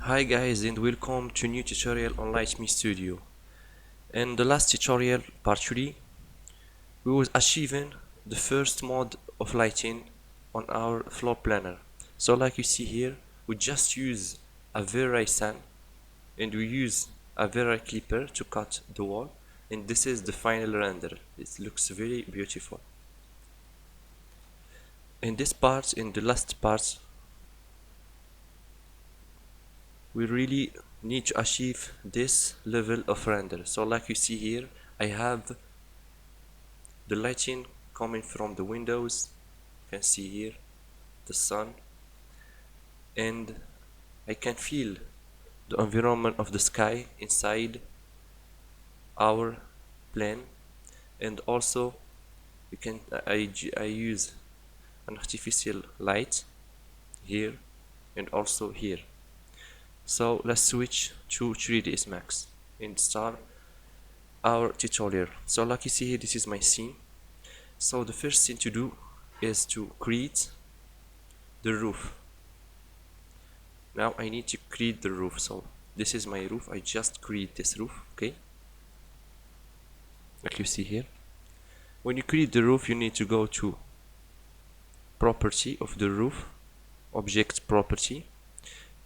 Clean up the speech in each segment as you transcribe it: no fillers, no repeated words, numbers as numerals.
Hi guys, and welcome to new tutorial on Light Me Studio. In the last tutorial, part 3, we was achieving the first mode of lighting on our floor planner. So like you see here, we just use a vray sand and we use a vray clipper to cut the wall, and this is the final render. It looks very beautiful. In this part, in the last part, we really need to achieve this level of render. So like you see here, I have the lighting coming from the windows. You can see here the sun, and I can feel the environment of the sky inside our plane. And also you can I use an artificial light here and also here. So let's switch to 3dsmax and start our tutorial. So like you see here, this is my scene. So the first thing to do is to create the roof. Now I need to create the roof. So this is my roof. I just create this roof. Okay, like you see here. When you create the roof, you need to go to property of the roof, object property,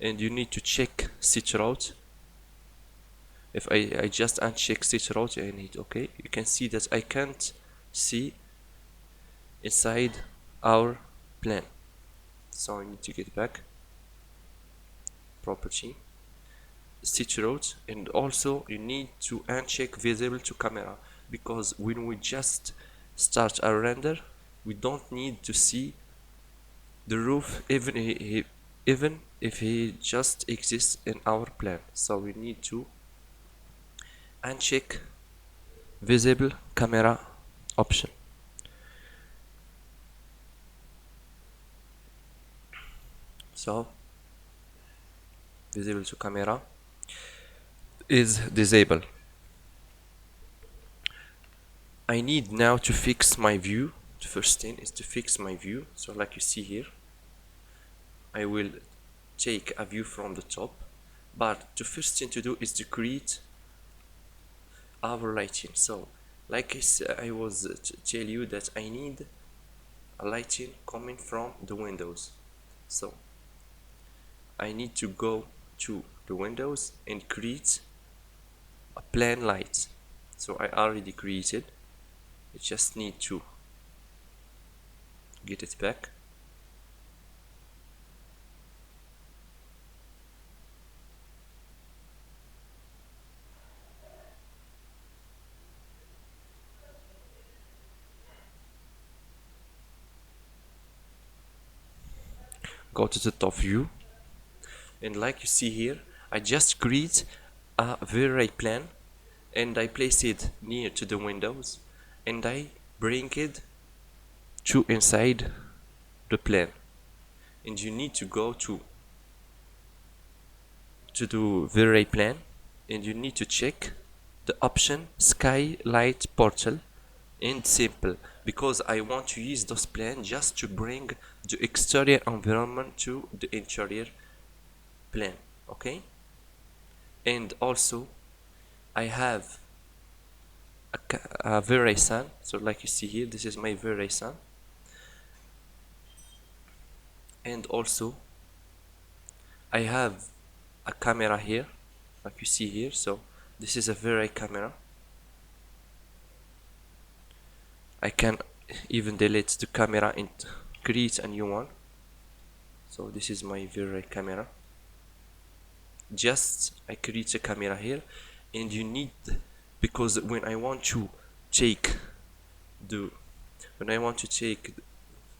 and you need to check stitch route. If I just uncheck stitch route, I need okay. You can see that I can't see inside our plan, so I need to get back property, stitch route, and also you need to uncheck visible to camera, because when we just start our render, we don't need to see the roof even if he just exists in our plan. So we need to uncheck visible camera option. So visible to camera is disabled. I need now to fix my view. The first thing is to fix my view. So like you see here, I will take a view from the top, but the first thing to do is to create our lighting. So like I was tell you that I need a lighting coming from the windows. So I need to go to the windows and create a plain light. So I already created. I just need to get it back. Go to the top view, and like you see here, I just create a vray plane and I place it near to the windows, and I bring it to inside the plane. And you need to go to the vray plane, and you need to check the option skylight portal and simple, because I want to use those plane just to bring the exterior environment to the interior plane. Okay, and also I have a vray sand. So like you see here, this is my vray sand, and also I have a camera here, like you see here. So this is a vray camera. I can even delete the camera and create a new one. So this is my vray camera. Just I create a camera here, and you need, because when I want to take the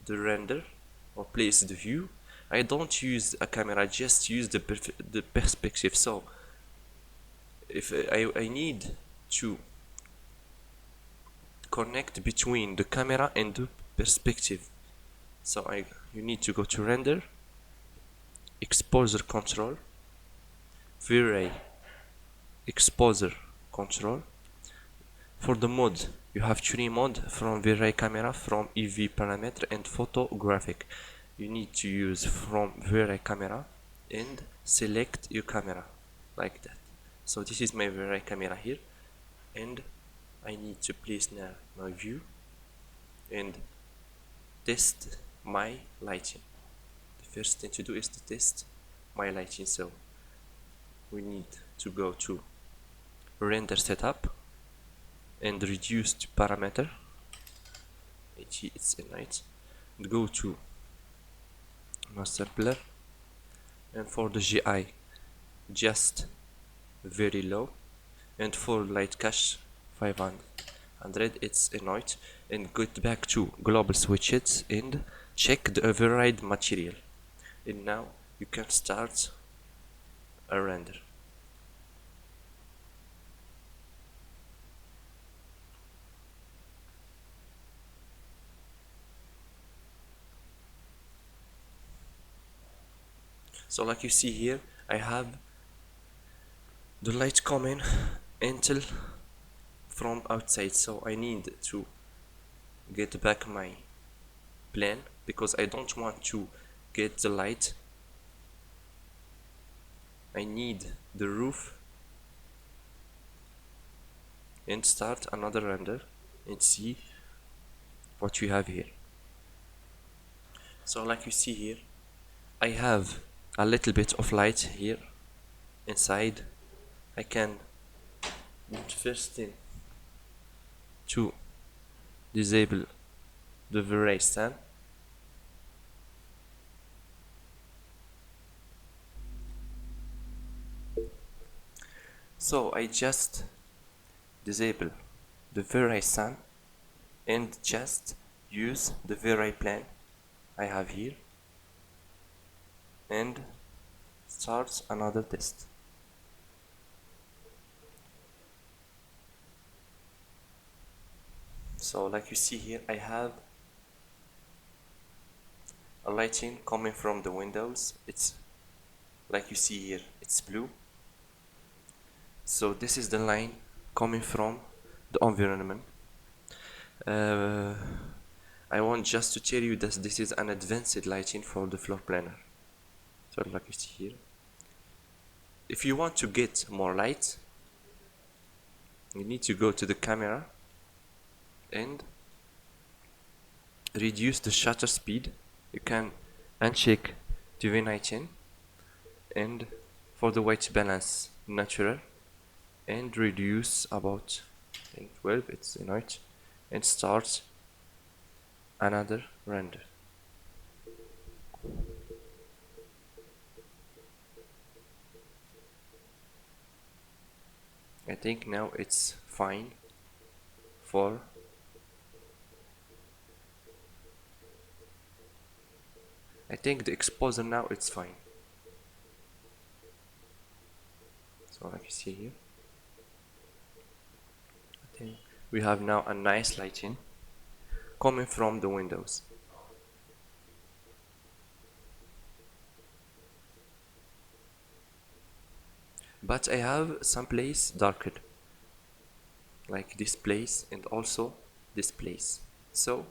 render or place the view, I don't use a camera, I just use the perspective. So if I need to connect between the camera and the perspective, so you need to go to render, exposure control, vray exposure control. For the mode, you have 3 modes from vray camera, from EV parameter, and photographic. You need to use from vray camera and select your camera like that. So this is my vray camera here, and I need to place now my view and test my lighting. The first thing to do is to test my lighting. So we need to go to render setup and reduce the parameter. It's a night, and go to master blur, and for the GI just very low, and for light cache 500 it's a night, and get back to global switches and check the override material, and now you can start a render. So like you see here, I have the light coming until from outside, so I need to get back my plane because I don't want to get the light. I need the roof, and start another render and see what we have here. So like you see here, I have a little bit of light here inside. I can first thing to disable the vray stand, so I just disable the vray stand and just use the vray plane I have here and start another test. So like you see here, I have a lighting coming from the windows. It's like you see here, it's blue. So this is the line coming from the environment. I want just to tell you that this is an advanced lighting for the floor planner. So like you see here, if you want to get more light, you need to go to the camera and reduce the shutter speed. You can uncheck TV19 and for the white balance natural, and reduce about 12, it's a night, and start another render. I think now it's fine for I think the exposure now it's fine. So like you see here, I think we have now a nice lighting coming from the windows. But I have some place darker, like this place and also this place. So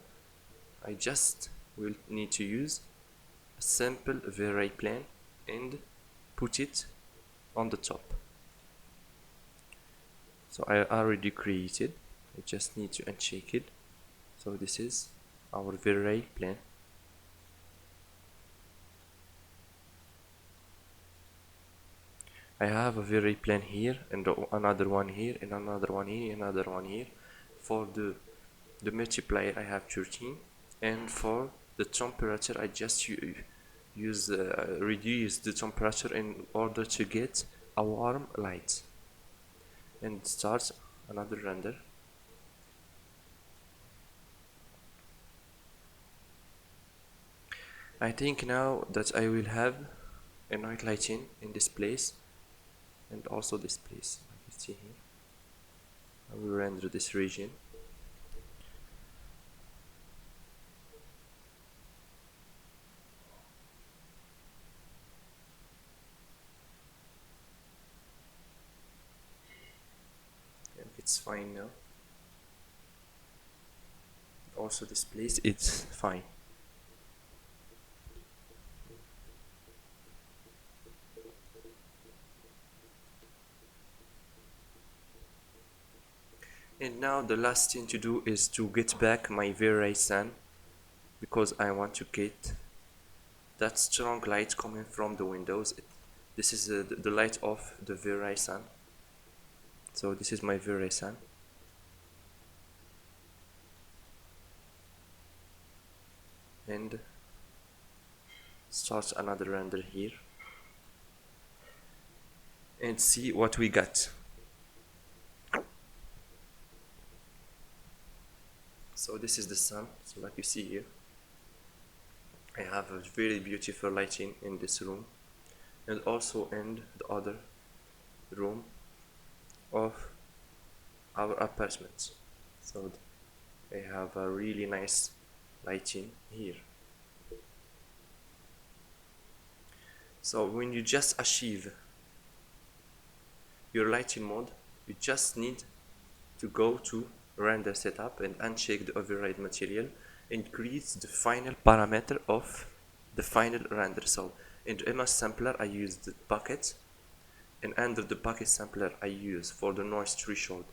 I just will need to use a simple vray plane and put it on the top. So I already created, I just need to uncheck it. So this is our vray plane. I have a vray plane here, and another one here, and another one here, another one here. For the multiplier I have 13, and for the temperature I just reduce the temperature in order to get a warm light, and start another render. I think now that I will have a night lighting in this place and also this place. Like you see here, I will render this region. And it's fine now. Also this place, it's fine. And now the last thing to do is to get back my vray sun, because I want to get that strong light coming from the windows. This is the light of the vray sun. So this is my vray sun, and start another render here and see what we got. So this is the sun. So like you see here, I have a very beautiful lighting in this room, and also in the other room of our apartment. So I have a really nice lighting here. So when you just achieve your lighting mode, you just need to go to render setup and uncheck the override material and create the final parameter of the final render. So in the image sampler I use the bucket, and under the bucket sampler I use for the noise threshold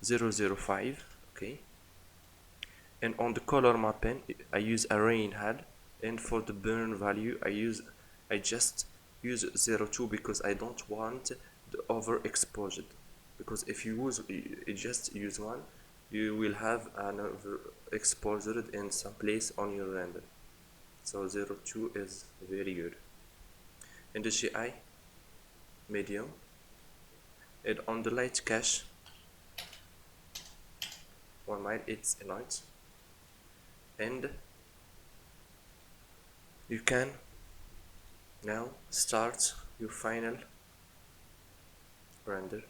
005, okay, and on the color mapping I use a rain head, and for the burn value I just use 02 because I don't want the overexposed, because if you just use one, you will have an overexposed in some place on your render. So 02 is very good. And the GI medium, and on the light cache 1 mile, it's a light, and you can now start your final render.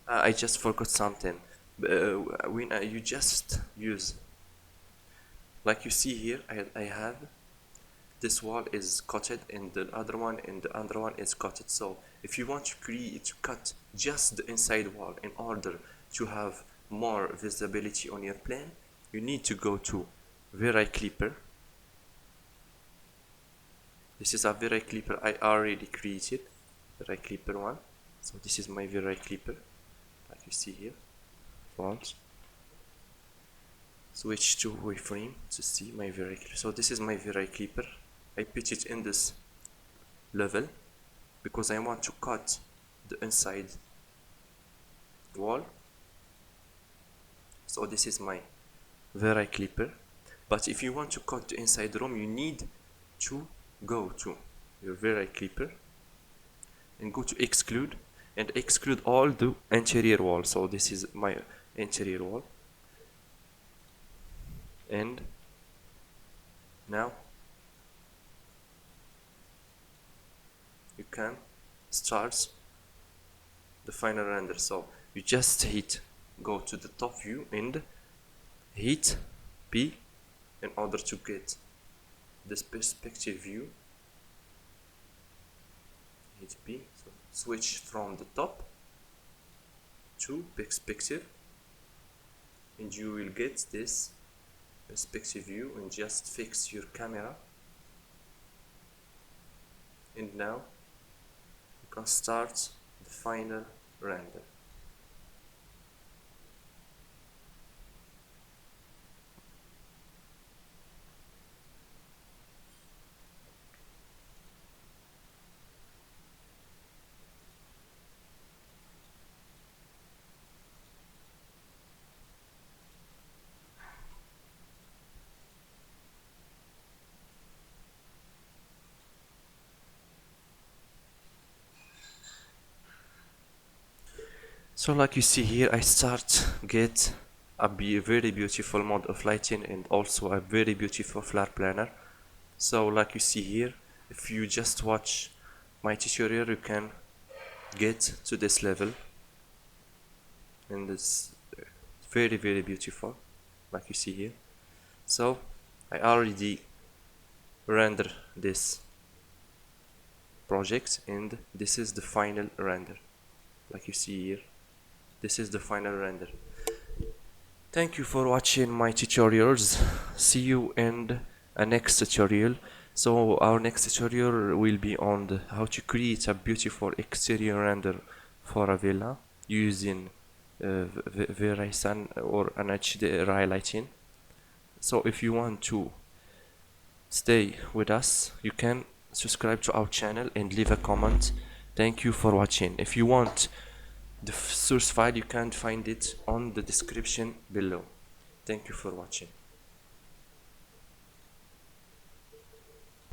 I just forgot something. When you just use, like you see here, I have this wall is cutted and the other one is cutted. So if you want to cut just the inside wall in order to have more visibility on your plane, you need to go to vray clipper. This is a vray clipper I already created, vray clipper one. So this is my vray clipper, like you see here. Front, switch to wireframe to see my vray clipper. So this is my vray clipper. I put it in this level because I want to cut the inside wall. So this is my vray clipper. But if you want to cut the inside room, you need to go to your vray clipper and go to exclude and exclude all the interior wall. So this is my interior wall, and now you can start the final render. So you just go to the top view and hit P in order to get this perspective view. Hit P, so switch from the top to perspective, and you will get this perspective view, and just fix your camera, and now you can start the final render. So like you see here, I get a very beautiful mode of lighting and also a very beautiful floor planner. So like you see here, if you just watch my tutorial, you can get to this level, and it's very beautiful, like you see here. So I already render this project, and this is the final render, like you see here. This is the final render. Thank you for watching my tutorials. See you in a next tutorial. So our next tutorial will be on how to create a beautiful exterior render for a villa using vray or an HDRI lighting. So if you want to stay with us, you can subscribe to our channel and leave a comment. Thank you for watching. If you want the source file, you can find it on the description below. Thank you for watching.